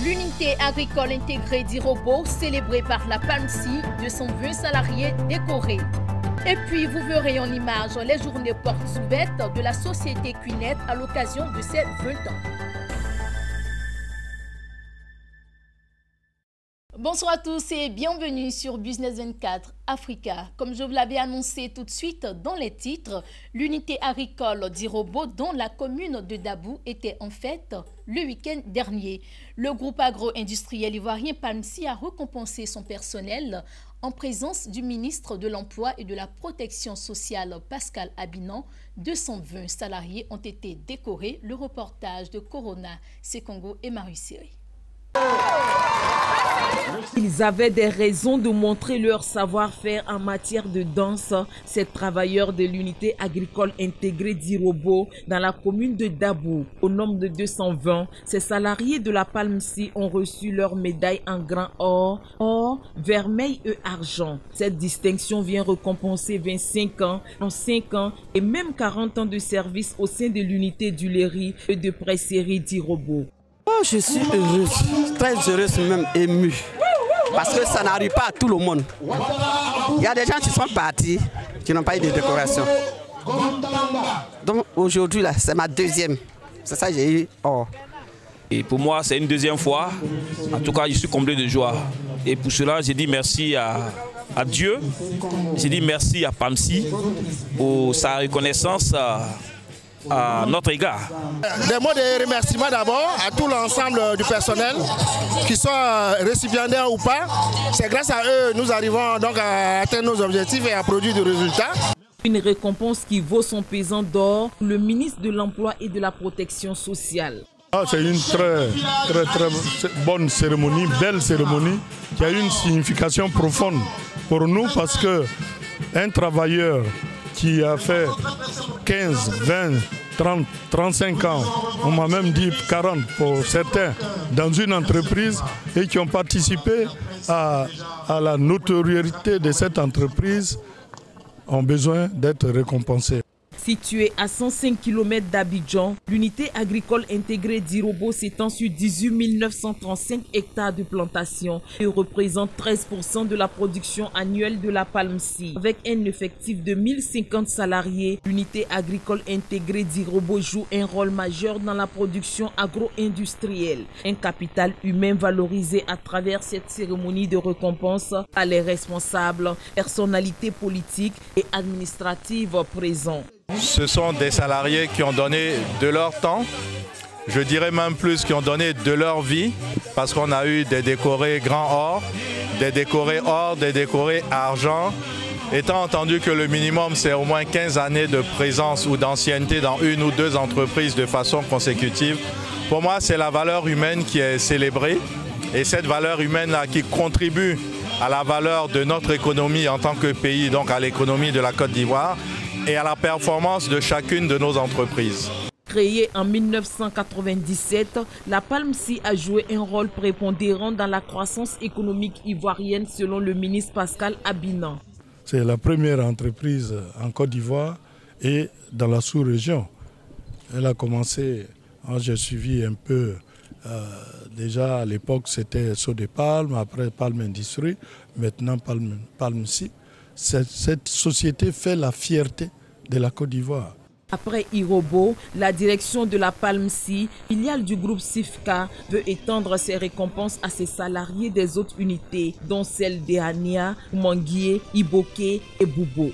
L'unité agricole intégrée d'Irobo, célébrée par la PALMSI, 220 salariés décorés. Et puis, vous verrez en image les journées portes ouvertes de la société Queenette à l'occasion de ses 20 ans. Bonsoir à tous et bienvenue sur Business 24 Africa. Comme je vous l'avais annoncé tout de suite dans les titres, l'unité agricole d'Irobo dans la commune de Dabou était en fête le week-end dernier. Le groupe agro-industriel ivoirien PALMSI a récompensé son personnel en présence du ministre de l'Emploi et de la Protection sociale Pascal Abinan. 220 salariés ont été décorés. Le reportage de Corona, Sekongo et Marie-Série. Ils avaient des raisons de montrer leur savoir-faire en matière de danse. Ces travailleurs de l'unité agricole intégrée d'Irobo dans la commune de Dabou, au nombre de 220, ces salariés de la PALMSI ont reçu leur médaille en grand or, vermeil et argent. Cette distinction vient récompenser 25 ans, 5 ans et même 40 ans de service au sein de l'unité d'huilerie et de presserie d'Irobo. Oh, je suis heureuse, très heureuse, même émue, parce que ça n'arrive pas à tout le monde. Il y a des gens qui sont partis, qui n'ont pas eu de décoration. Donc aujourd'hui, là, c'est ma deuxième. C'est ça que j'ai eu. Oh. Et pour moi, c'est une deuxième fois. En tout cas, je suis comblé de joie. Et pour cela, j'ai dit merci à Dieu. J'ai dit merci à PALMSI pour sa reconnaissance à notre égard. Des mots de remerciement d'abord à tout l'ensemble du personnel, qui soit récipiendaires ou pas. C'est grâce à eux que nous arrivons donc à atteindre nos objectifs et à produire des résultats. Une récompense qui vaut son pesant d'or, le ministre de l'Emploi et de la Protection sociale. C'est une très bonne cérémonie, belle cérémonie, qui a une signification profonde pour nous parce que un travailleur qui a fait 15, 20, 30, 35 ans, on m'a même dit 40 pour certains, dans une entreprise et qui ont participé à la notoriété de cette entreprise, ont besoin d'être récompensés. Située à 105 km d'Abidjan, l'unité agricole intégrée d'Irobo s'étend sur 18 935 hectares de plantation et représente 13% de la production annuelle de la PALMSI. Avec un effectif de 1050 salariés, l'unité agricole intégrée d'Irobo joue un rôle majeur dans la production agro-industrielle. Un capital humain valorisé à travers cette cérémonie de récompense par les responsables, personnalités politiques et administratives présents. Ce sont des salariés qui ont donné de leur temps, je dirais même plus, qui ont donné de leur vie, parce qu'on a eu des décorés grand or, des décorés argent, étant entendu que le minimum c'est au moins 15 années de présence ou d'ancienneté dans une ou deux entreprises de façon consécutive. Pour moi, c'est la valeur humaine qui est célébrée, et cette valeur humaine-là qui contribue à la valeur de notre économie en tant que pays, donc à l'économie de la Côte d'Ivoire, et à la performance de chacune de nos entreprises. Créée en 1997, la PALMSI a joué un rôle prépondérant dans la croissance économique ivoirienne selon le ministre Pascal Abinan. C'est la première entreprise en Côte d'Ivoire et dans la sous-région. Elle a commencé, j'ai suivi un peu, déjà à l'époque c'était Sodepalm, après Palm Industrie, maintenant PALMSI. Cette société fait la fierté de la Côte d'Ivoire. Après Irobo, la direction de la PALMSI, filiale du groupe SIFCA, veut étendre ses récompenses à ses salariés des autres unités, dont celles d'Ehania, Manguier, Iboké et Boubo.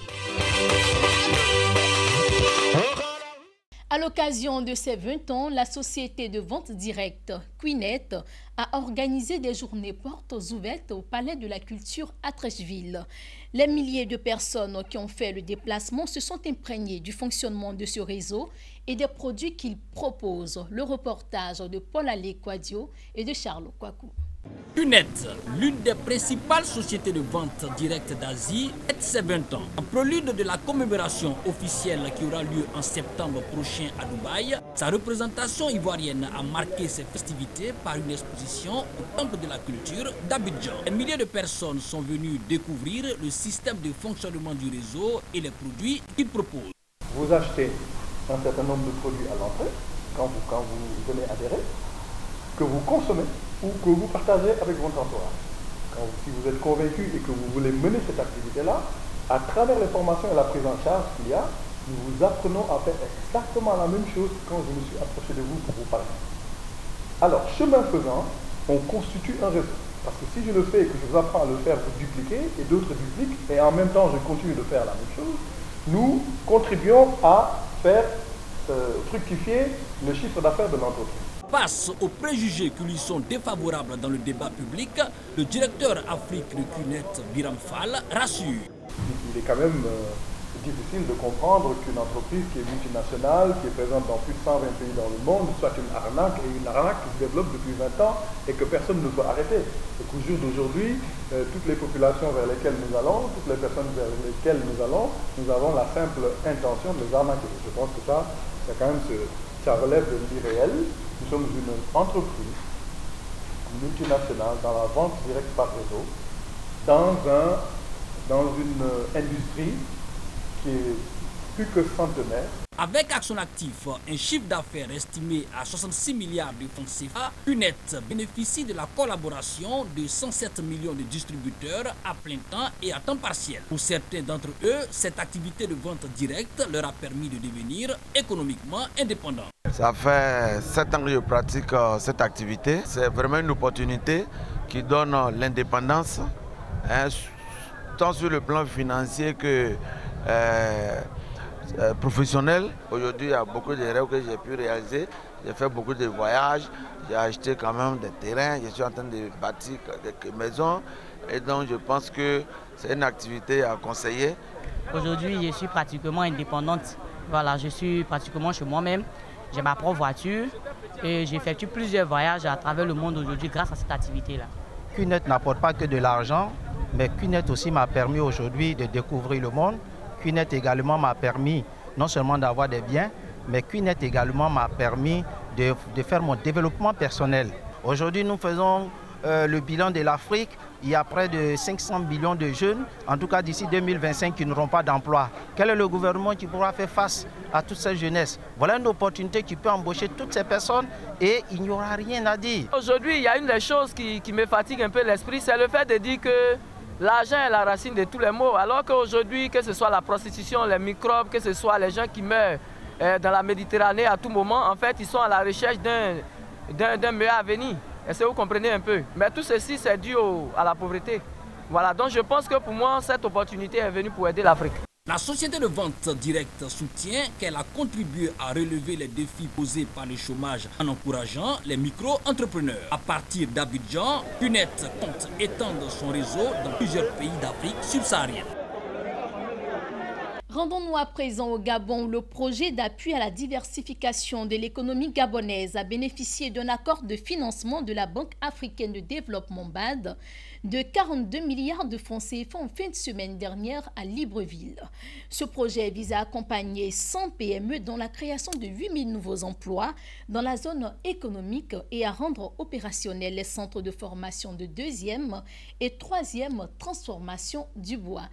À l'occasion de ses 20 ans, la société de vente directe Queenette a organisé des journées portes ouvertes au Palais de la Culture à Treichville. Les milliers de personnes qui ont fait le déplacement se sont imprégnées du fonctionnement de ce réseau et des produits qu'il propose. Le reportage de Paul Alé Quadio et de Charles Kwaku. QNET, l'une des principales sociétés de vente directe d'Asie, fête ses 20 ans. En prélude de la commémoration officielle qui aura lieu en septembre prochain à Dubaï, sa représentation ivoirienne a marqué ses festivités par une exposition au Temple de la Culture d'Abidjan. Des milliers de personnes sont venues découvrir le système de fonctionnement du réseau et les produits qu'il propose. Vous achetez un certain nombre de produits à l'entrée, quand vous venez adhérer, que vous consommez ou que vous partagez avec votre entourage. Si vous êtes convaincu et que vous voulez mener cette activité-là, à travers les formations et la prise en charge qu'il y a, nous vous apprenons à faire exactement la même chose quand je me suis approché de vous pour vous parler. Alors, chemin faisant, on constitue un réseau. Parce que si je le fais et que je vous apprends à le faire, vous dupliquez, et d'autres dupliquent, et en même temps je continue de faire la même chose, nous contribuons à faire fructifier le chiffre d'affaires de l'entreprise. Face aux préjugés qui lui sont défavorables dans le débat public, le directeur Afrique de QNET, Biram Fall, rassure. Il est quand même difficile de comprendre qu'une entreprise qui est multinationale, qui est présente dans plus de 120 pays dans le monde, soit une arnaque, et une arnaque qui se développe depuis 20 ans et que personne ne doit arrêter. Et qu'au jour d'aujourd'hui, toutes les populations vers lesquelles nous allons, toutes les personnes vers lesquelles nous allons, nous avons la simple intention de les arnaquer. Je pense que ça relève de l'irréel. Nous sommes une entreprise multinationale dans la vente directe par réseau, dans une industrie qui est plus que centenaire. Avec à son actif un chiffre d'affaires estimé à 66 milliards de francs CFA, QNET bénéficie de la collaboration de 107 millions de distributeurs à plein temps et à temps partiel. Pour certains d'entre eux, cette activité de vente directe leur a permis de devenir économiquement indépendants. Ça fait 7 ans que je pratique cette activité. C'est vraiment une opportunité qui donne l'indépendance, tant sur le plan financier que professionnel. Aujourd'hui, il y a beaucoup de rêves que j'ai pu réaliser. J'ai fait beaucoup de voyages, j'ai acheté quand même des terrains, je suis en train de bâtir quelques maisons. Et donc, je pense que c'est une activité à conseiller. Aujourd'hui, je suis pratiquement indépendante. Voilà, je suis pratiquement chez moi-même. J'ai ma propre voiture et j'effectue plusieurs voyages à travers le monde aujourd'hui grâce à cette activité-là. QNET n'apporte pas que de l'argent, mais QNET aussi m'a permis aujourd'hui de découvrir le monde. QNET également m'a permis non seulement d'avoir des biens, mais QNET également m'a permis de faire mon développement personnel. Aujourd'hui, nous faisons le bilan de l'Afrique. Il y a près de 500 millions de jeunes, en tout cas d'ici 2025, qui n'auront pas d'emploi. Quel est le gouvernement qui pourra faire face à toute cette jeunesse? Voilà une opportunité qui peut embaucher toutes ces personnes et il n'y aura rien à dire. Aujourd'hui, il y a une des choses qui me fatigue un peu l'esprit, c'est le fait de dire que l'argent est la racine de tous les maux, alors qu'aujourd'hui, que ce soit la prostitution, les microbes, que ce soit les gens qui meurent dans la Méditerranée à tout moment, en fait, ils sont à la recherche d'un meilleur avenir. Est-ce que vous comprenez un peu? Mais tout ceci, c'est dû à la pauvreté. Voilà, donc je pense que pour moi, cette opportunité est venue pour aider l'Afrique. La société de vente directe soutient qu'elle a contribué à relever les défis posés par le chômage en encourageant les micro-entrepreneurs. À partir d'Abidjan, QNET compte étendre son réseau dans plusieurs pays d'Afrique subsaharienne. Rendons-nous à présent au Gabon où le projet d'appui à la diversification de l'économie gabonaise a bénéficié d'un accord de financement de la Banque africaine de développement BAD de 42 milliards de francs CFA en fin de semaine dernière à Libreville. Ce projet vise à accompagner 100 PME dans la création de 8000 nouveaux emplois dans la zone économique et à rendre opérationnels les centres de formation de 2e et 3e transformation du bois.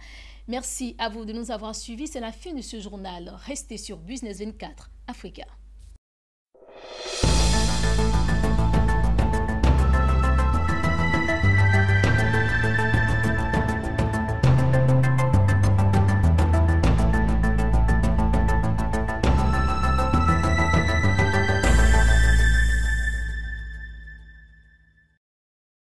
Merci à vous de nous avoir suivis. C'est la fin de ce journal. Restez sur Business 24 Africa.